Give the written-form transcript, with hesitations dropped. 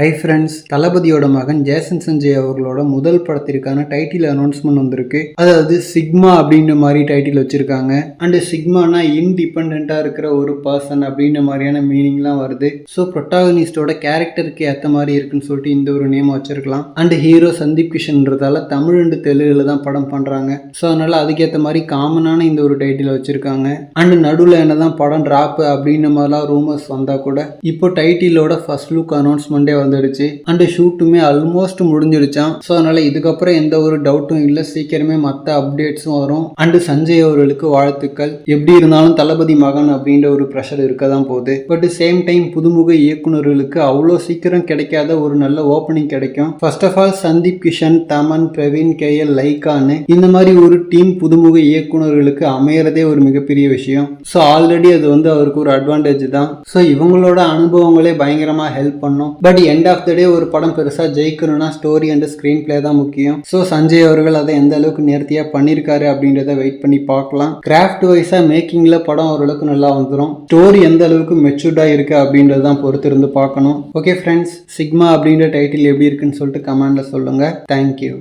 Hi friends, தளபதியோட மகன் Jason Sanjay அவர்களோட முதல் படத்திற்கான டைட்டில் அனௌன்ஸ்மெண்ட் வந்திருக்கு. அதாவது சிக்மா அப்படின்ற மாதிரி டைட்டில் வச்சிருக்காங்க. அண்ட் சிக்மானா இன்டிபெண்டா இருக்கிற ஒரு பர்சன் அப்படின்ற மாதிரியான மீனிங்லாம் வருது. ஸோ ப்ரொட்டாகனிஸ்டோட கேரக்டருக்கு ஏற்ற மாதிரி இருக்குன்னு சொல்லிட்டு இந்த ஒரு நேம் வச்சிருக்கலாம். அண்ட் ஹீரோ சந்தீப் கிஷன்ன்றதால தமிழ் அண்ட் தெலுங்குல தான் படம் பண்றாங்க. ஸோ அதனால அதுக்கேற்ற மாதிரி காமனான இந்த ஒரு டைட்டில் வச்சிருக்காங்க. அண்ட் நடுவில் என்னதான் படம் டிராப் அப்படின்ற மாதிரிலாம் ரூமர்ஸ் வந்தா கூட இப்போ டைட்டிலோட ஃபர்ஸ்ட் லுக் அனௌன்ஸ்மெண்டே வந்துடுச்சு. அண்ட் ஷூட்டுமே ஆல்மோஸ்ட் முடிஞ்சிடுச்சான். ஸோ அதனால இதுக்கப்புறம் எந்த ஒரு டவுட்டும் இல்லை, சீக்கிரமே மற்ற அப்டேட்ஸும் வரும். அண்ட் சஞ்சய் அவர்களுக்கு வாழ்த்துக்கள். எப்படி இருந்தாலும் தளபதி மகன் அப்படின்ற ஒரு ப்ரெஷர் இருக்க தான் போகுது. பட் சேம் டைம் புதுமுக இயக்குநர்களுக்கு அவ்வளோ சீக்கிரம் கிடைக்காத ஒரு நல்ல ஓப்பனிங் கிடைக்கும். First of all Sandeep Kishan, Thaman, Praveen, KL, லைகான்னு இந்த மாதிரி ஒரு டீம் புதுமுக இயக்குநர்களுக்கு அமையறதே ஒரு மிகப்பெரிய விஷயம். ஸோ ஆல்ரெடி அது அவருக்கு ஒரு அட்வான்டேஜ் தான். ஸோ இவங்களோட அனுபவங்களே பயங்கரமா ஹெல்ப் பண்ணும். பட் எண்ட் ஆஃப் த டே ஒரு படம் பெருசா ஜெயிக்கணும்னா ஸ்டோரி அண்ட் ஸ்கிரீன் பிளே தான் முக்கியம். ஸோ சஞ்சய் அவர்கள் அதை எந்த அளவுக்கு நேர்த்தியா பண்ணியிருக்காரு அப்படின்றத வெயிட் பண்ணி பார்க்கலாம். கிராஃப்ட் வைஸா மேக்கிங்ல படம் ஓரளவுக்கு நல்லா வந்துடும். ஸ்டோரி எந்த அளவுக்கு மெச்சூர்டா இருக்கு அப்படின்றதான் பொறுத்து இருந்து பார்க்கணும். ஓகே ஃப்ரெண்ட்ஸ், சிக்மா அப்படின்ற டைட்டில் எப்படி இருக்குன்னு சொல்லிட்டு கமெண்ட்ல சொல்லுங்க. தேங்க்யூ.